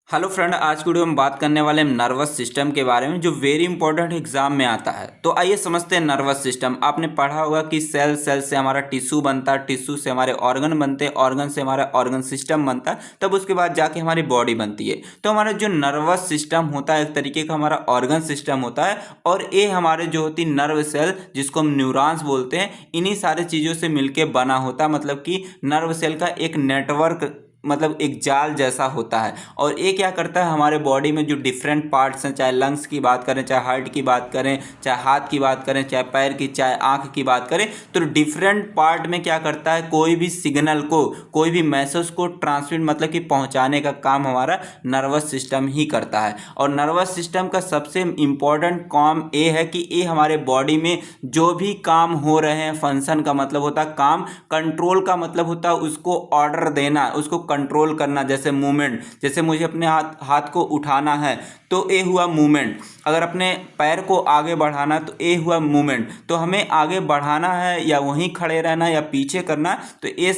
Hello friend, आज की video में बात करने वाले हैं नर्वस सिस्टम के बारे में जो वेरी इंपॉर्टेंट एग्जाम में आता है। तो आइए समझते हैं नर्वस सिस्टम। आपने पढ़ा होगा कि सेल से हमारा टिश्यू बनता है, टिश्यू से हमारे ऑर्गन बनते हैं, ऑर्गन से हमारा ऑर्गन सिस्टम बनता है, तब उसके बाद जाके हमारी बॉडी बनती है। तो हमारा जो नर्वस सिस्टम होता है एक तरीके का हमारा ऑर्गन सिस्टम होता है, और ये हमारे जो होती नर्व सेल जिसको हम न्यूरॉन्स बोलते हैं, इन्हीं सारी चीज़ों से मिलके बना होता है। मतलब कि नर्व सेल का एक नेटवर्क, मतलब एक जाल जैसा होता है। और ये क्या करता है, हमारे बॉडी में जो डिफरेंट पार्ट्स हैं, चाहे लंग्स की बात करें, चाहे हार्ट की बात करें, चाहे हाथ की बात करें, चाहे पैर की, चाहे आंख की बात करें, तो डिफरेंट पार्ट में क्या करता है, कोई भी सिग्नल को, कोई भी मैसेज को ट्रांसमिट मतलब कि पहुंचाने का काम हमारा नर्वस सिस्टम ही करता है। और नर्वस सिस्टम का सबसे इम्पॉर्टेंट काम ये है कि ये हमारे बॉडी में जो भी काम हो रहे हैं, फंक्शन का मतलब होता है काम, कंट्रोल का मतलब होता है उसको ऑर्डर देना, उसको कंट्रोल करना। जैसे मूवमेंट, जैसे मुझे अपने हाथ को उठाना है तो ये हुआ मूवमेंट। अगर अपने पैर को आगे बढ़ाना तो ये हुआ मूवमेंट। तो हमें आगे बढ़ाना है या वहीं खड़े रहना या पीछे करना, तो ये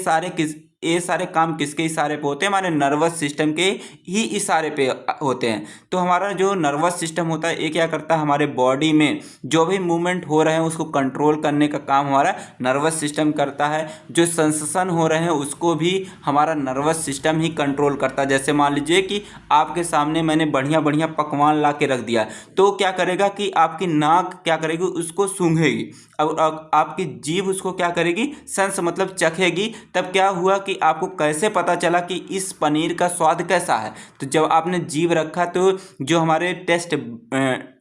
सारे काम किसके इशारे पे होते हैं, हमारे नर्वस सिस्टम के ही इशारे पे होते हैं। तो हमारा जो नर्वस सिस्टम होता है ये क्या करता है, हमारे बॉडी में जो भी मूवमेंट हो रहे हैं उसको कंट्रोल करने का काम हमारा नर्वस सिस्टम करता है। जो सेंसेशन हो रहे हैं उसको भी हमारा नर्वस सिस्टम ही कंट्रोल करता है। जैसे मान लीजिए कि आपके सामने मैंने बढ़िया बढ़िया पकवान ला के रख दिया, तो क्या करेगा कि आपकी नाक क्या करेगी, उसको सूंघेगी। अब आपकी जीभ उसको क्या करेगी, सेंस मतलब चखेगी। तब क्या हुआ कि आपको कैसे पता चला कि इस पनीर का स्वाद कैसा है, तो जब आपने जीभ रखा तो जो हमारे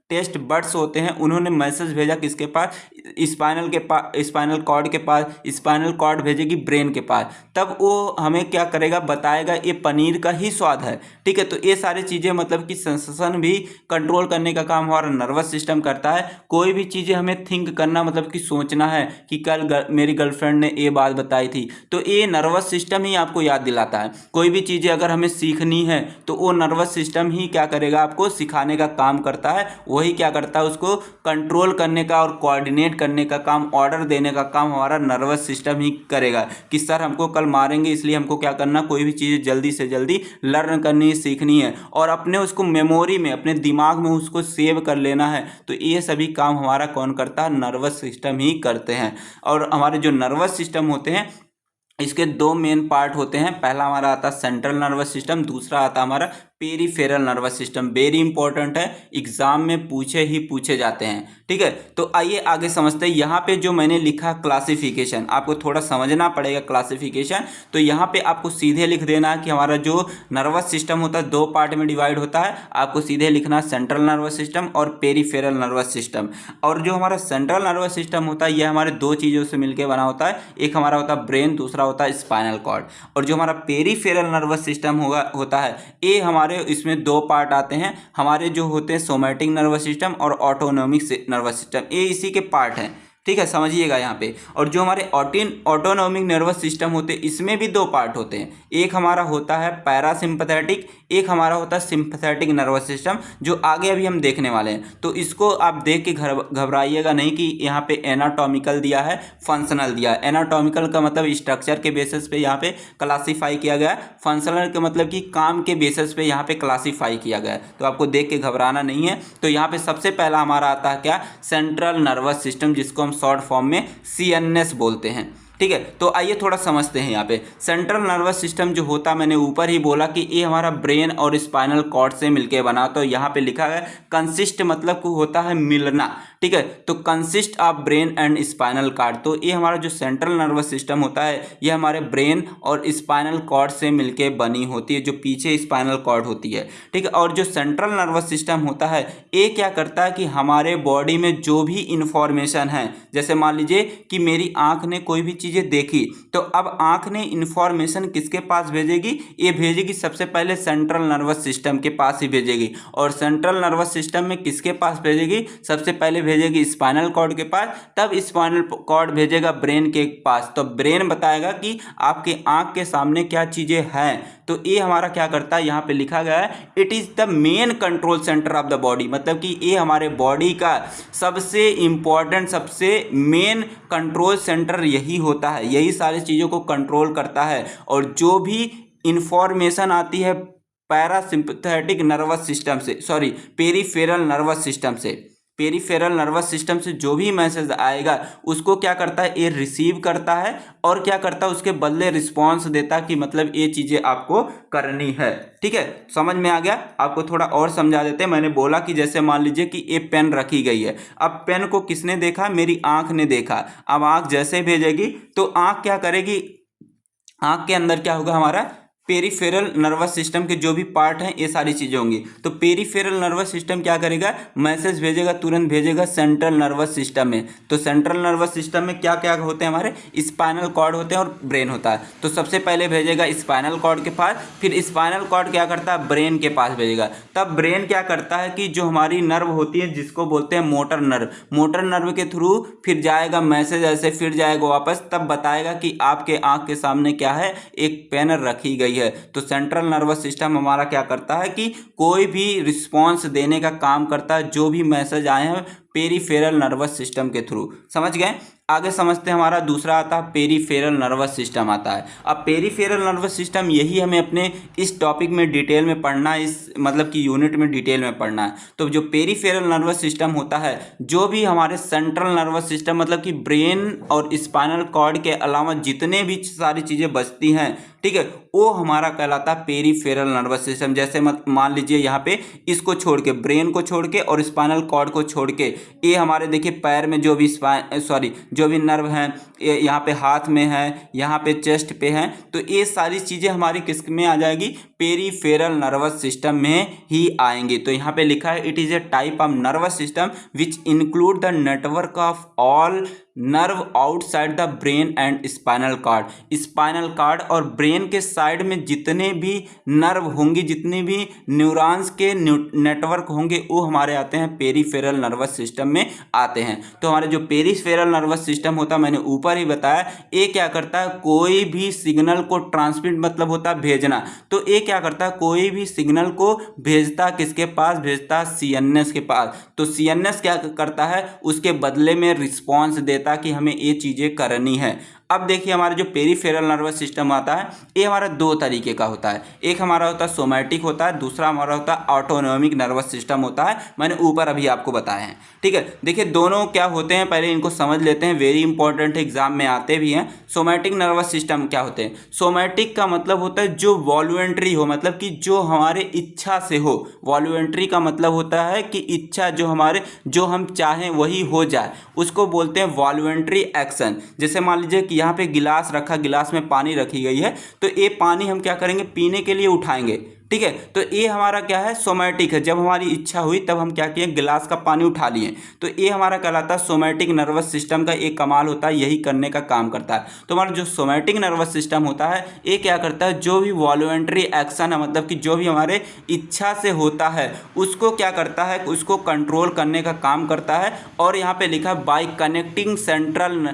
टेस्ट बड्स होते हैं उन्होंने मैसेज भेजा किसके पास, स्पाइनल कॉर्ड के पास। स्पाइनल कॉर्ड भेजेगी ब्रेन के पास, तब वो हमें क्या करेगा, बताएगा ये पनीर का ही स्वाद है। ठीक है, तो ये सारी चीज़ें मतलब कि सेंसेशन भी कंट्रोल करने का काम हमारा नर्वस सिस्टम करता है। कोई भी चीज़ें हमें थिंक करना मतलब कि सोचना है कि कल मेरी गर्लफ्रेंड ने ये बात बताई थी, तो ये नर्वस सिस्टम ही आपको याद दिलाता है। कोई भी चीज़ें अगर हमें सीखनी है तो वो नर्वस सिस्टम ही क्या करेगा, आपको सिखाने का काम करता है। वही क्या करता है, उसको कंट्रोल करने का और कोऑर्डिनेट करने का काम, ऑर्डर देने का काम हमारा नर्वस सिस्टम ही करेगा कि सर हमको कल मारेंगे, इसलिए हमको क्या करना, कोई भी चीज़ जल्दी से जल्दी लर्न करनी है, सीखनी है, और अपने उसको मेमोरी में, अपने दिमाग में उसको सेव कर लेना है। तो ये सभी काम हमारा कौन करता है, नर्वस सिस्टम ही करते हैं। और हमारे जो नर्वस सिस्टम होते हैं इसके दो मेन पार्ट होते हैं। पहला हमारा आता है सेंट्रल नर्वस सिस्टम, दूसरा आता है हमारा peripheral nervous system. Very important है, एग्जाम में पूछे जाते हैं। ठीक है, तो आइए आगे समझते हैं। यहाँ पे जो मैंने लिखा क्लासिफिकेशन, आपको थोड़ा समझना पड़ेगा क्लासिफिकेशन। तो यहाँ पे आपको सीधे लिख देना है कि हमारा जो नर्वस सिस्टम होता है दो पार्ट में डिवाइड होता है। आपको सीधे लिखना सेंट्रल नर्वस सिस्टम और पेरीफेरल नर्वस सिस्टम। और जो हमारा सेंट्रल नर्वस सिस्टम होता है यह हमारे दो चीज़ों से मिलकर बना होता है। एक हमारा होता है ब्रेन, दूसरा होता है स्पाइनल कॉर्ड। और जो हमारा पेरीफेरल नर्वस सिस्टम होता है ये हमारे इसमें दो पार्ट आते हैं। हमारे जो होते हैं सोमैटिक नर्वस सिस्टम और ऑटोनॉमिक नर्वस सिस्टम, ये इसी के पार्ट हैं। ठीक है, समझिएगा यहाँ पे। और जो हमारे ऑटोनॉमिक नर्वस सिस्टम होते हैं इसमें भी दो पार्ट होते हैं। एक हमारा होता है पैरासिम्पथेटिक, एक हमारा होता है सिंपथेटिक नर्वस सिस्टम, जो आगे अभी हम देखने वाले हैं। तो इसको आप देख के घबराइएगा नहीं कि यहाँ पे एनाटॉमिकल दिया है, फंक्शनल दिया है। एनाटॉमिकल का मतलब स्ट्रक्चर के बेसिस पे यहाँ पे क्लासीफाई किया गया है, फंक्शनल के मतलब कि काम के बेसिस पे यहाँ पे क्लासीफाई किया गया है। तो आपको देख के घबराना नहीं है। तो यहाँ पे सबसे पहला हमारा आता है क्या, सेंट्रल नर्वस सिस्टम, जिसको हम शॉर्ट फॉर्म में सीएनएस बोलते हैं। ठीक है, तो आइए थोड़ा समझते हैं। यहाँ पे सेंट्रल नर्वस सिस्टम जो होता, मैंने ऊपर ही बोला कि ये हमारा ब्रेन और स्पाइनल कॉर्ड से मिलके बना। तो यहाँ पे लिखा है कंसिस्ट, मतलब को होता है मिलना। ठीक है, तो consist of brain and spinal cord. तो ये हमारा जो सेंट्रल नर्वस सिस्टम होता है ये हमारे ब्रेन और स्पाइनल कॉर्ड से मिलके बनी होती है, जो पीछे स्पाइनल कॉर्ड होती है। ठीक है, और जो सेंट्रल नर्वस सिस्टम होता है ये क्या करता है कि हमारे बॉडी में जो भी इंफॉर्मेशन है, जैसे मान लीजिए कि मेरी आंख ने कोई भी चीज़ें देखी, तो अब आंख ने इंफॉर्मेशन किसके पास भेजेगी, ये भेजेगी सबसे पहले सेंट्रल नर्वस सिस्टम के पास ही भेजेगी। और सेंट्रल नर्वस सिस्टम में किसके पास भेजेगी, सबसे पहले भेजेगी स्पाइनल कॉर्ड के पास, तब स्पाइनल कॉर्ड भेजेगा ब्रेन के पास। तो ब्रेन बताएगा कि आपके आंख के सामने क्या चीज़ें हैं। तो ये हमारा क्या करता है, यहाँ पे लिखा गया है it is the main control centre of the body, मतलब कि ये हमारे बॉडी का सबसे इम्पॉर्टेंट, सबसे मेन कंट्रोल सेंटर यही होता है, यही सारी चीज़ों को कंट्रोल करता है। और जो भी इंफॉर्मेशन आती है पैरासिम्पैथेटिक नर्वस सिस्टम से, सॉरी पेरिफेरल नर्वस सिस्टम से, पेरिफेरल नर्वस सिस्टम से जो भी मैसेज आएगा उसको क्या करता है, ये रिसीव करता है और क्या करता है, उसके बदले रिस्पॉन्स देता कि मतलब ये चीज़ें आपको करनी है। ठीक है, समझ में आ गया। आपको थोड़ा और समझा देते हैं। मैंने बोला कि जैसे मान लीजिए कि ये पेन रखी गई है, अब पेन को किसने देखा, मेरी आंख ने देखा। अब आंख जैसे भेजेगी तो आंख क्या करेगी, आंख के अंदर क्या होगा, हमारा पेरिफेरल नर्वस सिस्टम के जो भी पार्ट हैं ये सारी चीज़ें होंगी। तो पेरिफेरल नर्वस सिस्टम क्या करेगा, मैसेज भेजेगा, तुरंत भेजेगा सेंट्रल नर्वस सिस्टम में। तो सेंट्रल नर्वस सिस्टम में क्या क्या होते हैं, हमारे स्पाइनल कॉर्ड होते हैं और ब्रेन होता है। तो सबसे पहले भेजेगा स्पाइनल कॉर्ड के पास, फिर स्पाइनल कॉर्ड क्या करता है, ब्रेन के पास भेजेगा। तब ब्रेन क्या करता है कि जो हमारी नर्व होती है जिसको बोलते हैं मोटर नर्व, मोटर नर्व के थ्रू फिर जाएगा मैसेज, ऐसे फिर जाएगा वापस, तब बताएगा कि आपके आंख के सामने क्या है, एक पेन रखी गई है। तो सेंट्रल नर्वस सिस्टम हमारा क्या करता है कि कोई भी रिस्पॉन्स देने का काम करता है, जो भी मैसेज आए हैं पेरिफेरल नर्वस सिस्टम के थ्रू। समझ गए। आगे समझते हैं, हमारा दूसरा आता है पेरिफेरल नर्वस सिस्टम आता है। अब पेरिफेरल नर्वस सिस्टम यही हमें अपने इस टॉपिक में डिटेल में पढ़ना है, इस मतलब कि यूनिट में डिटेल में पढ़ना है। तो जो पेरिफेरल नर्वस सिस्टम होता है, जो भी हमारे सेंट्रल नर्वस सिस्टम मतलब कि ब्रेन और स्पाइनल कॉर्ड के अलावा जितने भी सारी चीज़ें बचती हैं, ठीक है, वो हमारा कहलाता है पेरिफेरल नर्वस सिस्टम। जैसे मान लीजिए यहाँ पे इसको छोड़ के, ब्रेन को छोड़ के और स्पाइनल कॉर्ड को छोड़ के, ये हमारे देखिए पैर में जो भी जो भी नर्व हैं, ये यहाँ पे हाथ में है, यहाँ पे चेस्ट पे हैं, तो ये सारी चीज़ें हमारी किस में आ जाएगी, पेरिफेरल नर्वस सिस्टम में ही आएंगी। तो यहाँ पे लिखा है it is A type of nervous system which include the network of all nerve outside the brain and spinal cord. Spinal cord और ब्रेन के साइड में जितने भी नर्व होंगे, जितने भी न्यूरॉन्स के नेटवर्क होंगे, वो हमारे आते हैं पेरिफेरल नर्वस सिस्टम में आते हैं। तो हमारे जो पेरिफेरल नर्वस सिस्टम होता है, मैंने ऊपर ही बताया, ये क्या करता है, कोई भी सिग्नल को ट्रांसमिट मतलब होता है भेजना। तो ये क्या करता है, कोई भी सिग्नल को भेजता किसके पास, भेजता सीएनएस के पास। तो सीएनएस क्या करता है, उसके बदले में रिस्पॉन्स देता कि हमें ये चीज़ें करनी है। अब देखिए हमारा जो पेरिफेरल नर्वस सिस्टम आता है, ये हमारा दो तरीके का होता है। एक हमारा होता है सोमैटिक होता है, दूसरा हमारा होता है ऑटोनॉमिक नर्वस सिस्टम होता है। मैंने ऊपर अभी आपको बताए हैं। ठीक है, देखिए दोनों क्या होते हैं, पहले इनको समझ लेते हैं, वेरी इंपॉर्टेंट एग्जाम में आते भी हैं। सोमैटिक नर्वस सिस्टम क्या होते हैं, सोमैटिक का मतलब होता है जो वॉल्यूंटरी हो, मतलब कि जो हमारे इच्छा से हो। वॉल्यूंटरी का मतलब होता है कि इच्छा, जो हमारे, जो हम चाहें वही हो जाए, उसको बोलते हैं वॉल्यूंटरी एक्शन। जैसे मान लीजिए कि यहाँ पे गिलास रखा, गिलास में पानी रखी गई है, तो ये पानी हम क्या करेंगे, पीने के लिए उठाएंगे। ठीक है, तो ये हमारा क्या है, सोमैटिक है। जब हमारी इच्छा हुई तब हम क्या किए, गिलास का पानी उठा लिए। तो ये हमारा कहलाता है सोमैटिक नर्वस सिस्टम का एक कमाल होता है, यही करने का काम करता है। तो हमारा जो सोमैटिक नर्वस सिस्टम होता है, ये क्या करता है, जो भी वॉल्यूंटरी एक्शन है, मतलब कि जो भी हमारे इच्छा से होता है, उसको क्या करता है, उसको कंट्रोल करने का काम करता है। और यहाँ पे लिखा है बाई कनेक्टिंग सेंट्रल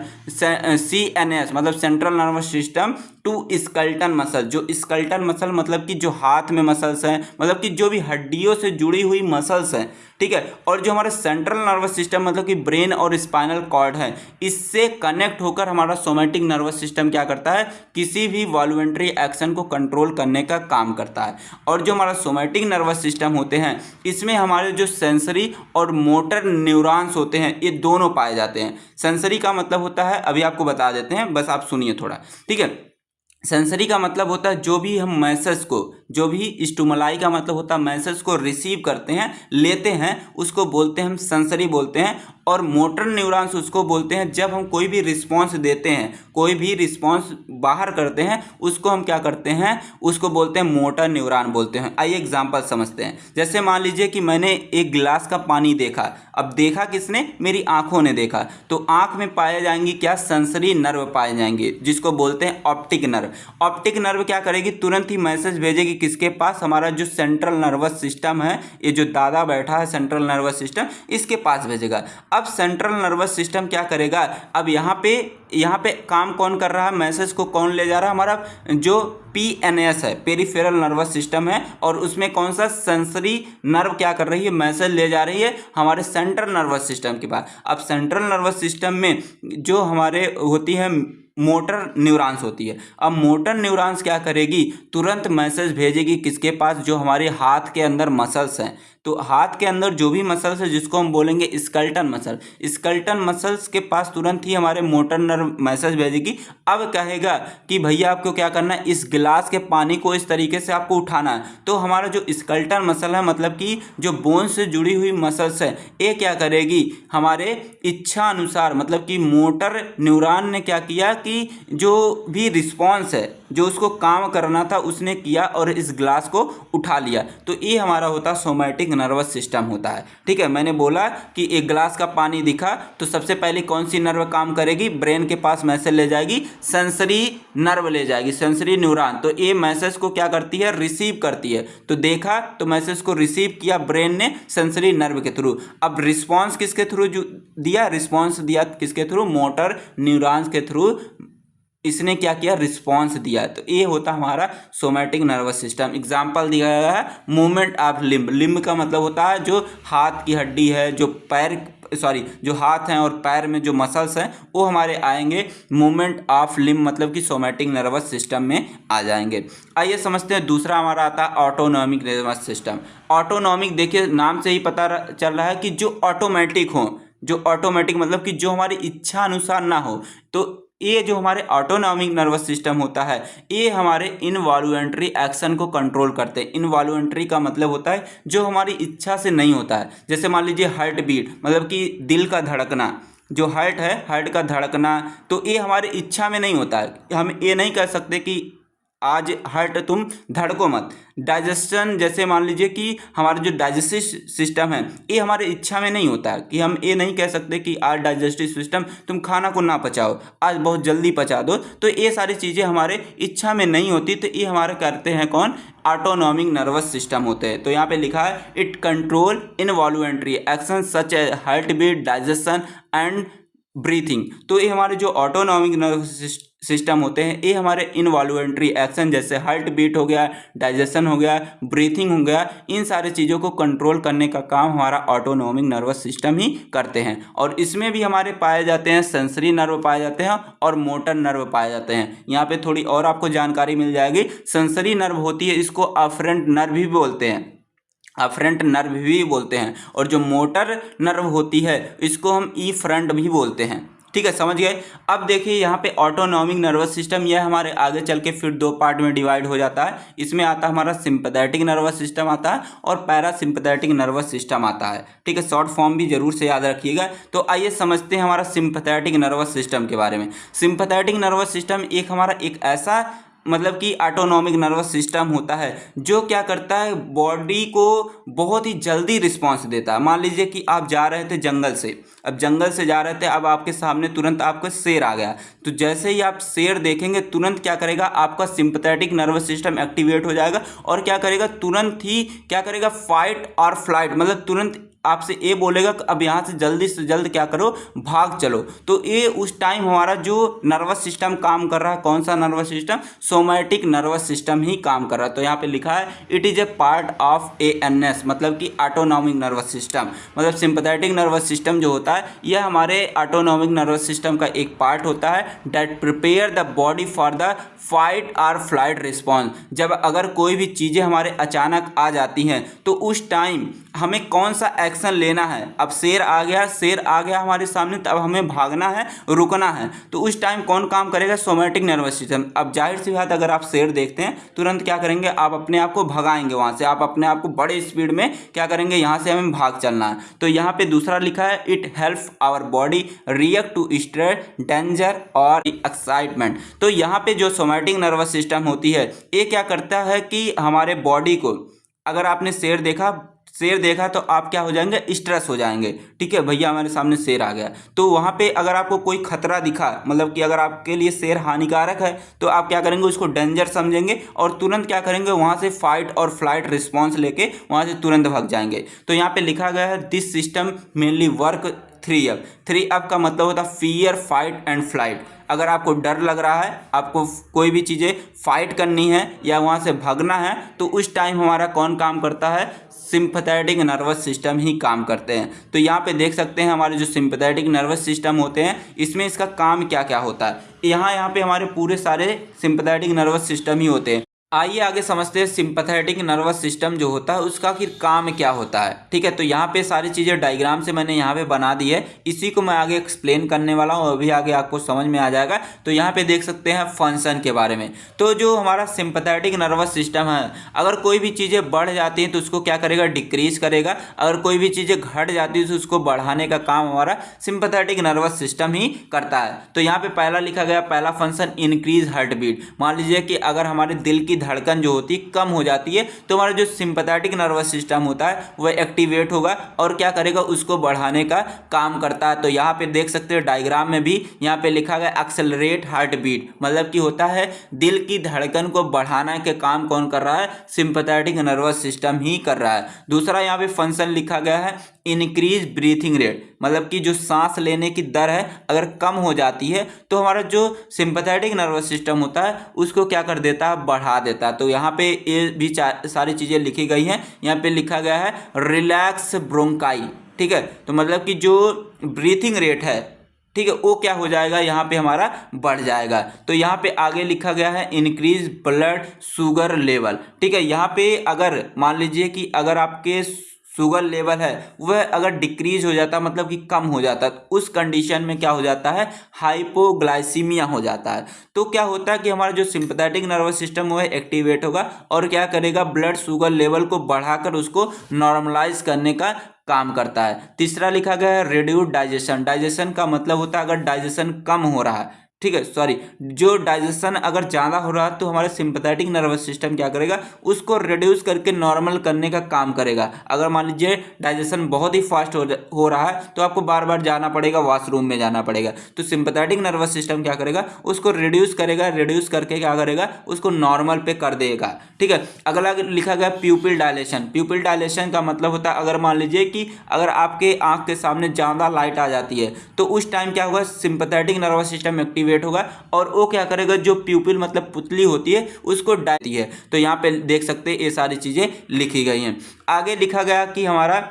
CNS मतलब central nervous system to skeleton muscle. जो स्केलेटन मसल मतलब कि जो हाथ में मसल्स हैं, मतलब कि जो भी हड्डियों से जुड़ी हुई मसल्स हैं। ठीक है, और जो हमारा सेंट्रल नर्वस सिस्टम मतलब कि ब्रेन और स्पाइनल कॉर्ड है, इससे कनेक्ट होकर हमारा सोमैटिक नर्वस सिस्टम क्या करता है, किसी भी वॉल्यूंटरी एक्शन को कंट्रोल करने का काम करता है। और जो हमारा सोमैटिक नर्वस सिस्टम होते हैं, इसमें हमारे जो सेंसरी और मोटर न्यूरॉन्स होते हैं, ये दोनों पाए जाते हैं। सेंसरी का मतलब होता है, अभी आपको बता देते हैं, बस आप सुनिए थोड़ा। ठीक है, सेंसरी का मतलब होता है जो भी हम मैसेज को, जो भी स्टिमुलाई का मतलब होता है मैसेज को रिसीव करते हैं, लेते हैं, उसको बोलते हैं हम सेंसरी बोलते हैं। और मोटर न्यूरॉन्स उसको बोलते हैं जब हम कोई भी रिस्पांस देते हैं, कोई भी रिस्पांस बाहर करते हैं, उसको हम क्या करते हैं, उसको बोलते हैं मोटर न्यूरॉन बोलते हैं। आइए एग्जांपल समझते हैं। जैसे मान लीजिए कि मैंने एक गिलास का पानी देखा। अब देखा किसने, मेरी आंखों ने देखा। तो आंख में पाए जाएंगे क्या, सेंसरी नर्व पाए जाएंगे, जिसको बोलते हैं ऑप्टिक नर्व। ऑप्टिक नर्व क्या करेगी, तुरंत ही मैसेज भेजेगी किसके पास, हमारा जो सेंट्रल नर्वस सिस्टम है, ये जो दादा बैठा है सेंट्रल नर्वस सिस्टम, इसके पास भेजेगा। अब सेंट्रल नर्वस सिस्टम क्या करेगा, अब यहाँ पे काम कौन कर रहा है, मैसेज को कौन ले जा रहा है, हमारा जो PNS है, पेरिफेरल नर्वस सिस्टम है, और उसमें कौन सा सेंसरी नर्व क्या कर रही है, मैसेज ले जा रही है हमारे सेंट्रल नर्वस सिस्टम के पास। अब सेंट्रल नर्वस सिस्टम में जो हमारे होती है मोटर न्यूरॉन्स होती है। अब मोटर न्यूरॉन्स क्या करेगी, तुरंत मैसेज भेजेगी किसके पास, जो हमारे हाथ के अंदर मसल्स हैं। तो हाथ के अंदर जो भी मसल्स है जिसको हम बोलेंगे स्केलेटन मसल, स्केलेटन मसल्स के पास तुरंत ही हमारे मोटर नर्व मैसेज भेजेगी। अब कहेगा कि भैया आपको क्या करना है, इस गिलास के पानी को इस तरीके से आपको उठाना है। तो हमारा जो स्केलेटन मसल है, मतलब कि जो बोन से जुड़ी हुई मसल्स है, ये क्या करेगी, हमारे इच्छा अनुसार, मतलब कि मोटर न्यूरॉन ने क्या किया कि जो भी रिस्पॉन्स है, जो उसको काम करना था उसने किया और इस ग्लास को उठा लिया। तो ये हमारा होता सोमैटिक नर्वस सिस्टम होता है। ठीक है, मैंने बोला कि एक ग्लास का पानी दिखा तो सबसे पहले कौन सी नर्व काम करेगी, ब्रेन के पास मैसेज ले जाएगी, सेंसरी नर्व ले जाएगी, सेंसरी न्यूरॉन। तो ये मैसेज को क्या करती है, रिसीव करती है। तो देखा तो मैसेज को रिसीव किया ब्रेन ने सेंसरी नर्व के थ्रू। अब रिस्पॉन्स किसके थ्रू दिया, रिस्पॉन्स दिया किसके थ्रू, मोटर न्यूरॉन्स के थ्रू इसने क्या किया, रिस्पॉन्स दिया। तो ये होता हमारा सोमैटिक नर्वस सिस्टम। एग्जाम्पल दिया गया है मूवमेंट ऑफ लिम्ब। लिम्ब का मतलब होता है जो हाथ की हड्डी है, जो पैर जो हाथ हैं और पैर में जो मसल्स हैं वो हमारे आएंगे मूवमेंट ऑफ लिम्ब, मतलब कि सोमैटिक नर्वस सिस्टम में आ जाएंगे। आइए समझते हैं दूसरा हमारा आता है ऑटोनॉमिक नर्वस सिस्टम। ऑटोनॉमिक देखिए नाम से ही पता चल रहा है कि जो ऑटोमेटिक हो, जो ऑटोमेटिक मतलब कि जो हमारी इच्छा अनुसार ना हो। तो ये जो हमारे ऑटोनॉमिक नर्वस सिस्टम होता है, ये हमारे इनवॉल्यूंटरी एक्शन को कंट्रोल करते हैं। इनवॉल्यूंटरी का मतलब होता है जो हमारी इच्छा से नहीं होता है। जैसे मान लीजिए हार्ट बीट, मतलब कि दिल का धड़कना, जो हार्ट है, हार्ट का धड़कना, तो ये हमारी इच्छा में नहीं होता है। हम ये नहीं कह सकते कि आज हार्ट तुम धड़को मत। डाइजेशन, जैसे मान लीजिए कि हमारा जो डाइजेस्टिव सिस्टम है ये हमारे इच्छा में नहीं होता है, कि हम ये नहीं कह सकते कि आज डाइजेस्टिव सिस्टम तुम खाना को ना पचाओ, आज बहुत जल्दी पचा दो। तो ये सारी चीज़ें हमारे इच्छा में नहीं होती। तो ये हमारे करते हैं कौन, ऑटोनॉमिक नर्वस सिस्टम होते हैं। तो यहाँ पे लिखा है it control involuntary action such as heart beat, digestion and breathing. तो ये हमारे जो ऑटोनॉमिक नर्वस सिस्टम होते हैं ये हमारे इनवॉल्यूंटरी एक्शन, जैसे हार्ट बीट हो गया, डाइजेशन हो गया, ब्रीथिंग हो गया, इन सारी चीज़ों को कंट्रोल करने का काम हमारा ऑटोनॉमिक नर्वस सिस्टम ही करते हैं। और इसमें भी हमारे पाए जाते हैं सेंसरी नर्व पाए जाते हैं और मोटर नर्व पाए जाते हैं। यहाँ पे थोड़ी और आपको जानकारी मिल जाएगी। सेंसरी नर्व होती है, इसको अफरेंट नर्व भी बोलते हैं, अफरेंट नर्व भी बोलते हैं। और जो मोटर नर्व होती है इसको हम इफरेंट भी बोलते हैं। ठीक है, समझ गए। अब देखिए यहाँ पे ऑटोनॉमिक नर्वस सिस्टम, यह हमारे आगे चल के फिर दो पार्ट में डिवाइड हो जाता है। इसमें आता है हमारा सिंपैथेटिक नर्वस सिस्टम आता है और पैरासिम्पैथेटिक नर्वस सिस्टम आता है। ठीक है, शॉर्ट फॉर्म भी जरूर से याद रखिएगा। तो आइए समझते हैं हमारा सिंपैथेटिक नर्वस सिस्टम के बारे में। सिंपैथेटिक नर्वस सिस्टम एक हमारा एक ऐसा मतलब कि ऑटोनॉमिक नर्वस सिस्टम होता है जो क्या करता है, बॉडी को बहुत ही जल्दी रिस्पांस देता है। मान लीजिए कि आप जा रहे थे जंगल से, अब जंगल से जा रहे थे, अब आपके सामने तुरंत आपका शेर आ गया। तो जैसे ही आप शेर देखेंगे तुरंत क्या करेगा, आपका सिंपैथेटिक नर्वस सिस्टम एक्टिवेट हो जाएगा और क्या करेगा, तुरंत ही क्या करेगा, फाइट और फ्लाइट, मतलब तुरंत आपसे ये बोलेगा कि अब यहाँ से जल्दी से जल्द क्या करो, भाग चलो। तो ये उस टाइम हमारा जो नर्वस सिस्टम काम कर रहा है, कौन सा nervous system, somatic nervous system ही काम कर रहा है। तो यहाँ पे लिखा है it is a part of ANS, मतलब कि ऑटोनॉमिक नर्वस सिस्टम। मतलब सिंपैथेटिक नर्वस सिस्टम जो होता है यह हमारे ऑटोनॉमिक नर्वस सिस्टम का एक पार्ट होता है that prepare the body for the fight और फ्लाइट रिस्पॉन्स। जब अगर कोई भी चीज़ें हमारे अचानक आ जाती हैं तो उस टाइम हमें कौन सा एक्शन लेना है। अब शेर आ गया हमारे सामने, तो अब हमें भागना है, रुकना है। तो उस टाइम कौन काम करेगा, सोमैटिक नर्वस सिस्टम। अब जाहिर सी बात, अगर आप शेर देखते हैं तुरंत क्या करेंगे, आप अपने आप को भगाएंगे वहाँ से, आप अपने आप को बड़े स्पीड में क्या करेंगे, यहाँ से हमें भाग चलना है। तो यहाँ पे दूसरा लिखा है it helps our body react to stress, danger और एक्साइटमेंट। तो यहाँ पे जो सोमैटिक नर्वस सिस्टम होती है ये क्या करता है कि हमारे बॉडी को, अगर आपने शेर देखा तो आप क्या हो जाएंगे, स्ट्रेस हो जाएंगे। ठीक है, भैया हमारे सामने शेर आ गया, तो वहाँ पे अगर आपको कोई खतरा दिखा, मतलब कि अगर आपके लिए शेर हानिकारक है तो आप क्या करेंगे, उसको डेंजर समझेंगे और तुरंत क्या करेंगे, वहाँ से फाइट और फ्लाइट रिस्पॉन्स लेके वहाँ से तुरंत भाग जाएंगे। तो यहाँ पे लिखा गया है this system mainly work 3F। 3F का मतलब होता है फियर, फाइट एंड फ्लाइट। अगर आपको डर लग रहा है, आपको कोई भी चीज़ें फाइट करनी है या वहाँ से भागना है, तो उस टाइम हमारा कौन काम करता है? सिंपैथेटिक नर्वस सिस्टम ही काम करते हैं। तो यहाँ पे देख सकते हैं हमारे जो सिंपैथेटिक नर्वस सिस्टम होते हैं, इसमें इसका काम क्या क्या होता है। यहाँ पे हमारे पूरे सारे सिंपैथेटिक नर्वस सिस्टम ही होते हैं। आइए आगे समझते हैं सिंपैथेटिक नर्वस सिस्टम जो होता है उसका फिर काम क्या होता है। ठीक है, तो यहाँ पे सारी चीज़ें डायग्राम से मैंने यहाँ पे बना दी है, इसी को मैं आगे एक्सप्लेन करने वाला हूँ, अभी आगे आपको समझ में आ जाएगा। तो यहाँ पे देख सकते हैं फंक्शन के बारे में। तो जो हमारा सिंपैथेटिक नर्वस सिस्टम है, अगर कोई भी चीज़ें बढ़ जाती हैं तो उसको क्या करेगा? डिक्रीज करेगा। अगर कोई भी चीज़ें घट जाती है तो उसको बढ़ाने का काम हमारा सिंपैथेटिक नर्वस सिस्टम ही करता है। तो यहाँ पे पहला लिखा गया, पहला फंक्शन इंक्रीज हार्ट बीट। मान लीजिए कि अगर हमारे दिल की धड़कन जो होती है कम हो जाती है, तो हमारा जो सिंपैथेटिक नर्वस सिस्टम होता है वह एक्टिवेट होगा और क्या करेगा? उसको बढ़ाने का काम करता है। तो यहाँ पे देख सकते हैं डायग्राम में भी यहाँ पे लिखा गया एक्सेलरेट हार्ट बीट, मतलब कि होता है दिल की धड़कन को बढ़ाने के काम कौन कर रहा है? सिंपैथेटिक नर्वस सिस्टम ही कर रहा है। दूसरा यहाँ पे फंक्शन लिखा गया है इंक्रीज ब्रीथिंग रेट, मतलब कि जो सांस लेने की दर है अगर कम हो जाती है तो हमारा जो सिंपैथेटिक नर्वस सिस्टम होता है उसको क्या कर देता है? बढ़ा देता है। तो यहाँ पे ये भी सारी चीज़ें लिखी गई हैं। यहाँ पे लिखा गया है रिलैक्स ब्रोंकाई। ठीक है, तो मतलब कि जो ब्रीथिंग रेट है, ठीक है, वो क्या हो जाएगा? यहाँ पे हमारा बढ़ जाएगा। तो यहाँ पे आगे लिखा गया है इंक्रीज ब्लड शुगर लेवल। ठीक है, यहाँ पे अगर मान लीजिए कि अगर आपके शुगर लेवल है वह अगर डिक्रीज हो जाता, मतलब कि कम हो जाता, तो उस कंडीशन में क्या हो जाता है? हाइपोग्लाइसीमिया हो जाता है। तो क्या होता है कि हमारा जो सिंपैथेटिक नर्वस सिस्टम वो है एक्टिवेट होगा और क्या करेगा? ब्लड शुगर लेवल को बढ़ाकर उसको नॉर्मलाइज करने का काम करता है। तीसरा लिखा गया है रिड्यूस डाइजेशन। डाइजेशन का मतलब होता है अगर डाइजेशन कम हो रहा है, ठीक है, सॉरी, जो डाइजेशन अगर ज़्यादा हो रहा है तो हमारे सिंपैथेटिक नर्वस सिस्टम क्या करेगा? उसको रिड्यूस करके नॉर्मल करने का काम करेगा। अगर मान लीजिए डाइजेशन बहुत ही फास्ट हो रहा है तो आपको बार बार जाना पड़ेगा, वॉशरूम में जाना पड़ेगा, तो सिंपैथेटिक नर्वस सिस्टम क्या करेगा? उसको रिड्यूस करेगा, रिड्यूस करके क्या करेगा? उसको नॉर्मल पे कर देगा। ठीक है, अगला लिखा गया प्यूपिल डायलेशन। प्यूपिल डायलेशन का मतलब होता है अगर मान लीजिए कि अगर आपके आँख के सामने ज़्यादा लाइट आ जाती है तो उस टाइम क्या होगा? सिंपैथेटिक नर्वस सिस्टम एक्टिवेट होगा और वो क्या करेगा? जो प्यूपिल मतलब पुतली होती है उसको डालती है। तो यहाँ पे देख सकते हैं ये सारी चीजें लिखी गई हैं। आगे लिखा गया कि हमारा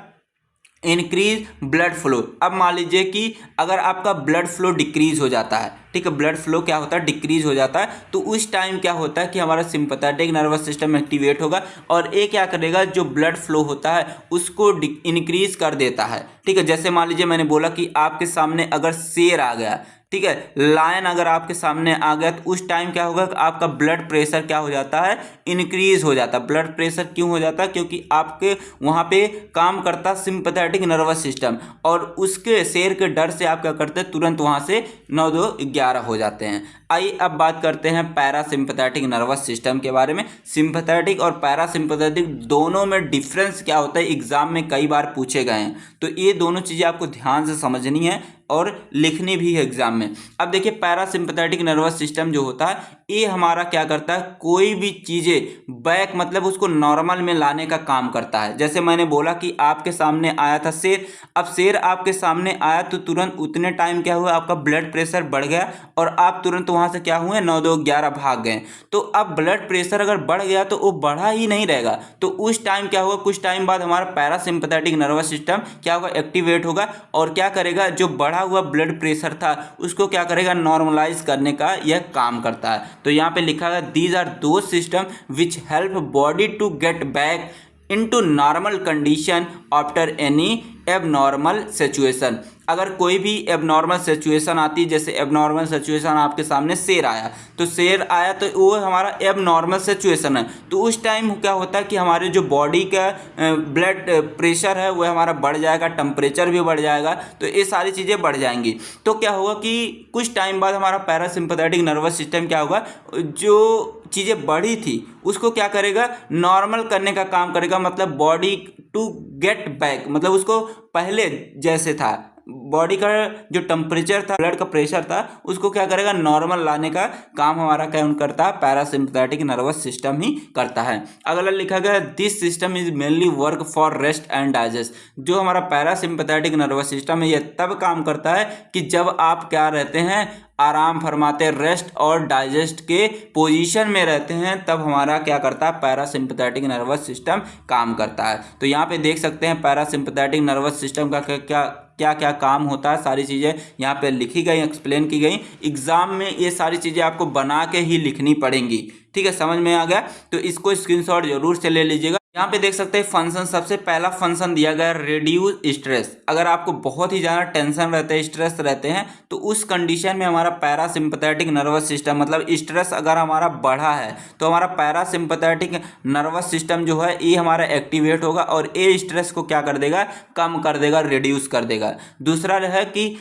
इंक्रीज ब्लड फ्लो। अब मान लीजिए कि अगर आपका ब्लड फ्लो डिक्रीज हो जाता है, ठीक है, ब्लड फ्लो क्या होता है? डिक्रीज हो जाता है, तो उस टाइम क्या होता है कि हमारा सिंपैथेटिक नर्वस सिस्टम एक्टिवेट होगा और ये क्या करेगा? जो ब्लड फ्लो होता है उसको इंक्रीज कर देता है। ठीक है, जैसे मान लीजिए मैंने बोला कि आपके सामने अगर शेर आ गया, ठीक है, लायन अगर आपके सामने आ गया तो उस टाइम क्या होगा? आपका ब्लड प्रेशर क्या हो जाता है? इंक्रीज हो जाता है। ब्लड प्रेशर क्यों हो जाता है? क्योंकि आपके वहाँ पे काम करता सिंपैथेटिक नर्वस सिस्टम और उसके शेर के डर से आप क्या करते हैं? तुरंत वहाँ से 9 2 11 हो जाते हैं। आइए अब बात करते हैं पैरासिम्पैथेटिक नर्वस सिस्टम के बारे में। सिंपैथेटिक और पैरासिम्पैथेटिक दोनों में डिफरेंस क्या होता है? एग्जाम में कई बार पूछे गए हैं, तो ये दोनों चीज़ें आपको ध्यान से समझनी है और लिखनी भी है एग्जाम में। अब देखिए पैरासिम्पैथेटिक नर्वस सिस्टम जो होता है ये हमारा क्या करता है? कोई भी चीज़ें बैक मतलब उसको नॉर्मल में लाने का काम करता है। जैसे मैंने बोला कि आपके सामने आया था शेर, अब शेर आपके सामने आया तो तुरंत उतने टाइम क्या हुआ? आपका ब्लड प्रेशर बढ़ गया और आप तुरंत वहाँ से क्या हुए? 9 2 11 भाग गए। तो अब ब्लड प्रेशर अगर बढ़ गया तो वो बढ़ा ही नहीं रहेगा, तो उस टाइम क्या होगा? कुछ टाइम बाद हमारा पैरासिम्पैथेटिक नर्वस सिस्टम क्या होगा? एक्टिवेट होगा और क्या करेगा? जो बढ़ा हुआ ब्लड प्रेशर था उसको क्या करेगा? नॉर्मलाइज करने का यह काम करता है। तो यहाँ पे लिखा है these are those system which help body to get back into normal condition after any abnormal situation. अगर कोई भी एबनॉर्मल सिचुएशन आती है, जैसे एबनॉर्मल सिचुएशन आपके सामने शेर आया, तो शेर आया तो वो हमारा एबनॉर्मल सिचुएशन है, तो उस टाइम क्या होता है कि हमारे जो बॉडी का ब्लड प्रेशर है वो हमारा बढ़ जाएगा, टेम्परेचर भी बढ़ जाएगा, तो ये सारी चीज़ें बढ़ जाएंगी। तो क्या होगा कि कुछ टाइम बाद हमारा पैरासिम्पैथेटिक नर्वस सिस्टम क्या होगा? जो चीज़ें बढ़ी थी उसको क्या करेगा? नॉर्मल करने का काम करेगा, मतलब बॉडी टू गेट बैक, मतलब उसको पहले जैसे था बॉडी का जो टेम्परेचर था, ब्लड का प्रेशर था, उसको क्या करेगा, नॉर्मल लाने का काम हमारा कौन करता है, पैरासिम्पैथेटिक नर्वस सिस्टम ही करता है। अगला लिखा गया this system is mainly work for rest and digest. जो हमारा पैरासिम्पैथेटिक नर्वस सिस्टम है ये तब काम करता है कि जब आप क्या रहते हैं, आराम फरमाते, रेस्ट और डाइजेस्ट के पोजीशन में रहते हैं, तब हमारा क्या करता है, पैरासिम्पैथेटिक नर्वस सिस्टम काम करता है। तो यहाँ पे देख सकते हैं पैरासिम्पैथेटिक नर्वस सिस्टम का क्या क्या काम होता है, सारी चीज़ें यहाँ पे लिखी गई, एक्सप्लेन की गई। एग्जाम में ये सारी चीज़ें आपको बना के ही लिखनी पड़ेंगी। ठीक है, समझ में आ गया? तो इसको स्क्रीनशॉट जरूर से ले लीजिएगा। यहाँ पे देख सकते हैं फंक्शन, सबसे पहला फंक्शन दिया गया रिड्यूस स्ट्रेस। अगर आपको बहुत ही ज़्यादा टेंशन रहते हैं, स्ट्रेस रहते हैं, तो उस कंडीशन में हमारा पैरासिम्पैथेटिक नर्वस सिस्टम, मतलब स्ट्रेस अगर हमारा बढ़ा है तो हमारा पैरासिम्पैथेटिक नर्वस सिस्टम जो है ये हमारा एक्टिवेट होगा और ये स्ट्रेस को क्या कर देगा, कम कर देगा, रिड्यूस कर देगा। दूसरा है कि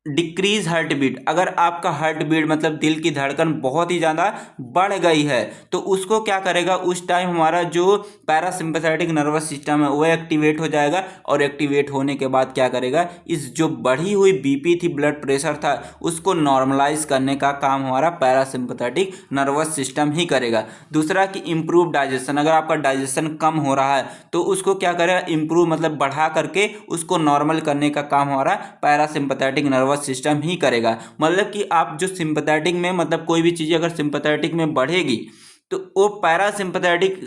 डिक्रीज हार्ट बीट। अगर आपका हार्ट बीट मतलब दिल की धड़कन बहुत ही ज़्यादा बढ़ गई है तो उसको क्या करेगा, उस टाइम हमारा जो पैरासिम्पैथेटिक नर्वस सिस्टम है वो एक्टिवेट हो जाएगा और एक्टिवेट होने के बाद क्या करेगा, इस जो बढ़ी हुई बीपी थी, ब्लड प्रेशर था, उसको नॉर्मलाइज करने का काम हमारा पैरासिम्पैथेटिक नर्वस सिस्टम ही करेगा। दूसरा कि इम्प्रूव डाइजेशन। अगर आपका डाइजेशन कम हो रहा है तो उसको क्या करेगा, इम्प्रूव मतलब बढ़ा करके उसको नॉर्मल करने का काम हमारा पैरासिम्पैथेटिक नर्वस सिस्टम ही करेगा। मतलब कि आप जो सिंपैथेटिक में, मतलब कोई भी चीज़ अगर सिंपैथेटिक में बढ़ेगी तो वो पैरासिम्पैथेटिक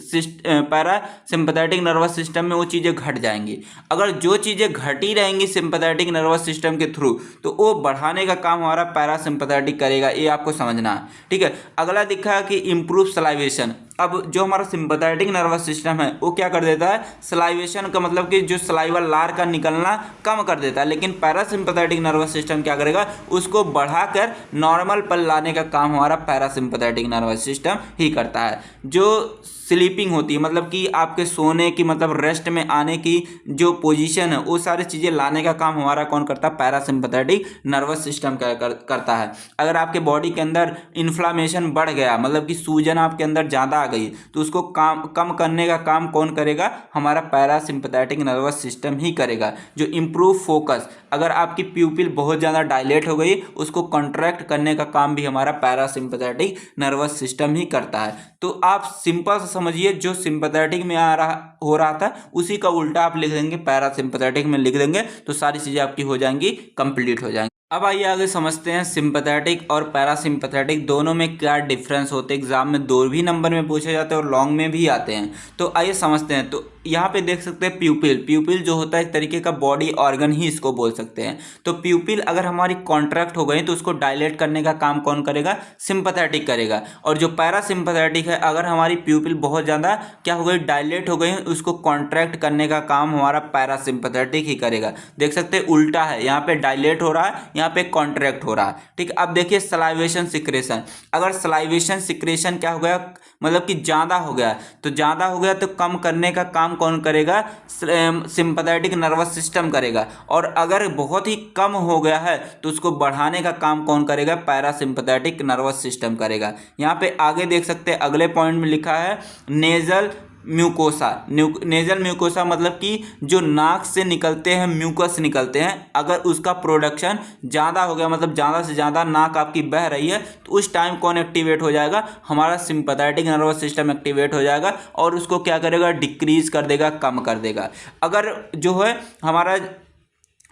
नर्वस सिस्टम में वो चीज़ें घट जाएंगी। अगर जो चीज़ें घटी रहेंगी सिंपैथेटिक नर्वस सिस्टम के थ्रू तो वो बढ़ाने का काम हमारा पैरासिम्पैथेटिक करेगा। ये आपको समझना है। ठीक है, अगला दिखा है कि इम्प्रूव सलाइवेशन। अब जो हमारा सिंपैथेटिक नर्वस सिस्टम है वो क्या कर देता है, सलाइवेशन का मतलब कि जो सलाइवा लार का निकलना कम कर देता है, लेकिन पैरासिम्पैथेटिक नर्वस सिस्टम क्या करेगा, उसको बढ़ाकर नॉर्मल पर लाने का काम हमारा पैरासिम्पैथेटिक नर्वस सिस्टम ही करता है। जो स्लीपिंग होती है, मतलब कि आपके सोने की, मतलब रेस्ट में आने की जो पोजीशन है, वो सारी चीज़ें लाने का काम हमारा कौन करता है, पैरासिम्पैथेटिक नर्वस सिस्टम करता है। अगर आपके बॉडी के अंदर इन्फ्लामेशन बढ़ गया, मतलब कि सूजन आपके अंदर ज़्यादा आ गई, तो उसको कम करने का काम कौन करेगा, हमारा पैरासिम्पैथेटिक नर्वस सिस्टम ही करेगा। जो इम्प्रूव फोकस, अगर आपकी प्यूपिल बहुत ज़्यादा डायलेट हो गई, उसको कॉन्ट्रैक्ट करने का काम भी हमारा पैरासिम्पैथेटिक नर्वस सिस्टम ही करता है। तो आप सिंपल से समझिए, जो सिंपैथेटिक में हो रहा था उसी का उल्टा आप लिख देंगे, पैरासिम्पैथेटिक में लिख देंगे, तो सारी चीज़ें आपकी हो जाएंगी, कंप्लीट हो जाएंगी। अब आइए आगे समझते हैं सिंपैथेटिक और पैरासिम्पैथेटिक दोनों में क्या डिफरेंस होते हैं। एग्जाम में 2 भी नंबर में पूछे जाते हैं और लॉन्ग में भी आते हैं। तो आइए समझते हैं। तो यहाँ पे देख सकते हैं प्यूपिल जो होता है एक तरीके का बॉडी ऑर्गन ही इसको बोल सकते हैं। तो प्यूपिल अगर हमारी कॉन्ट्रैक्ट हो गई तो उसको डायलेट करने का काम कौन करेगा, सिंपैथेटिक करेगा। और जो पैरासिम्पैथेटिक है, अगर हमारी प्यूपिल बहुत ज़्यादा क्या हो गई, डायलेट हो गई, उसको कॉन्ट्रैक्ट करने का काम हमारा पैरासिम्पैथेटिक ही करेगा। देख सकते हैं उल्टा है, यहाँ पे डायलेट हो रहा है, यहाँ पे कॉन्ट्रैक्ट हो रहा है। ठीक, अब देखिए सलाइवेशन सिक्रेशन। अगर सलाइवेशन सिक्रेशन क्या हो गया, मतलब कि ज़्यादा हो गया, तो ज़्यादा हो गया तो कम करने का काम कौन करेगा, सिंपैथेटिक नर्वस सिस्टम करेगा। और अगर बहुत ही कम हो गया है तो उसको बढ़ाने का काम कौन करेगा, पैरासिम्पैथेटिक नर्वस सिस्टम करेगा। यहाँ पे आगे देख सकते हैं अगले पॉइंट में लिखा है नेजल म्यूकोसा। नेजल म्यूकोसा मतलब कि जो नाक से निकलते हैं, म्यूकस निकलते हैं, अगर उसका प्रोडक्शन ज़्यादा हो गया, मतलब ज़्यादा से ज़्यादा नाक आपकी बह रही है, तो उस टाइम कौन एक्टिवेट हो जाएगा, हमारा सिंपैथेटिक नर्वस सिस्टम एक्टिवेट हो जाएगा और उसको क्या करेगा, डिक्रीज कर देगा, कम कर देगा। अगर जो है हमारा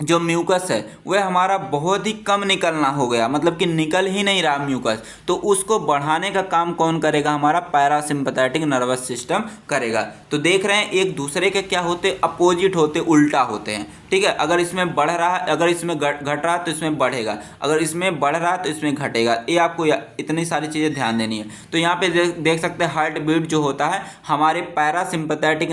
जो म्यूकस है वह हमारा बहुत ही कम निकलना हो गया, मतलब कि निकल ही नहीं रहा म्यूकस, तो उसको बढ़ाने का काम कौन करेगा, हमारा पैरासिम्पैथेटिक नर्वस सिस्टम करेगा। तो देख रहे हैं एक दूसरे के क्या होते, अपोजिट होते, उल्टा होते हैं। ठीक है, अगर इसमें बढ़ रहा है, अगर इसमें घट रहा है तो इसमें बढ़ेगा, अगर इसमें बढ़ रहा है तो इसमें घटेगा। ये आपको इतनी सारी चीज़ें ध्यान देनी है। तो यहाँ पे देख सकते हैं हार्ट बीट जो होता है हमारे सिंपैथेटिक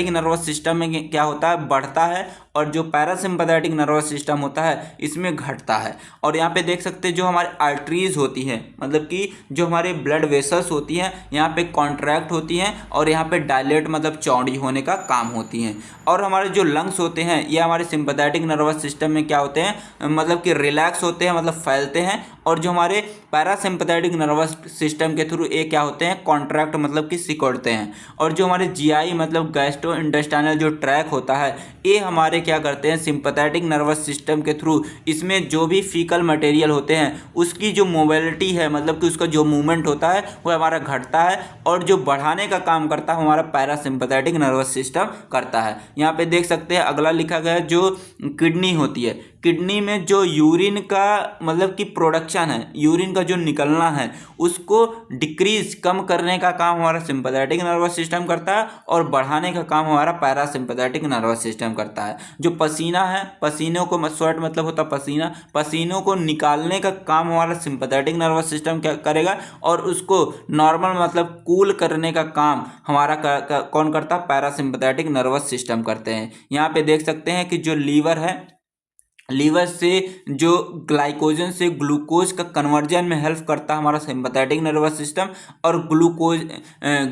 नर्वस सिस्टम में क्या होता है, बढ़ता है, और जो पैरासिम्पैथेटिक नर्वस सिस्टम होता है इसमें घटता है। और यहाँ पे देख सकते हैं जो हमारे आर्टरीज होती हैं, मतलब कि जो हमारे ब्लड वेसल्स होती हैं, यहाँ पे कॉन्ट्रैक्ट होती हैं और यहाँ पे डायलेट मतलब चौड़ी होने का काम होती हैं। और हमारे जो लंग्स होते हैं ये हमारे सिंपैथेटिक नर्वस सिस्टम में क्या होते हैं, मतलब कि रिलैक्स होते हैं, मतलब फैलते हैं। और जो हमारे पैरासिम्पैथेटिक नर्वस सिस्टम के थ्रू ये क्या होते हैं, कॉन्ट्रैक्ट मतलब कि सिकुड़ते हैं। और जो हमारे जीआई मतलब गैस्ट्रो इंटेस्टाइनल जो ट्रैक होता है ये हमारे क्या करते हैं, सिंपैथेटिक नर्वस सिस्टम के थ्रू इसमें जो भी फीकल मटेरियल होते हैं उसकी जो मोबिलिटी है, मतलब कि उसका जो मूवमेंट होता है वो हमारा घटता है, और जो बढ़ाने का काम करता है हमारा पैरासिम्पैथेटिक नर्वस सिस्टम करता है। यहाँ पे देख सकते हैं अगला लिखा गया है, जो किडनी होती है, किडनी में जो यूरिन का मतलब कि प्रोडक्शन है, यूरिन का जो निकलना है उसको डिक्रीज कम करने का काम हमारा सिंपैथेटिक नर्वस सिस्टम करता है, और बढ़ाने का काम हमारा पैरासिम्पैथेटिक नर्वस सिस्टम करता है। जो पसीना है, पसीनों को स्वेट मतलब होता है पसीना, पसीनों को निकालने का काम हमारा सिंपैथेटिक नर्वस सिस्टम क्या करेगा, और उसको नॉर्मल मतलब कूल करने का काम हमारा कौन करता है, पैरासिम्पैथेटिक नर्वस सिस्टम करते हैं। यहाँ पे देख सकते हैं कि जो लीवर है, लीवर से जो ग्लाइकोजन से ग्लूकोज का कन्वर्जन में हेल्प करता है हमारा सिंपैथेटिक नर्वस सिस्टम, और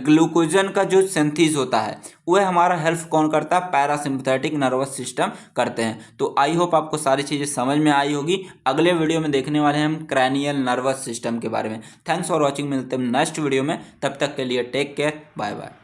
ग्लूकोजन का जो सिंथेसिस होता है वह हमारा हेल्प कौन करता है, पैरासिम्पैथेटिक नर्वस सिस्टम करते हैं। तो आई होप आपको सारी चीज़ें समझ में आई होगी। अगले वीडियो में देखने वाले हैं हम क्रैनियल नर्वस सिस्टम के बारे में। थैंक्स फॉर वॉचिंग, मिलते हैं नेक्स्ट वीडियो में, तब तक के लिए टेक केयर, बाय बाय।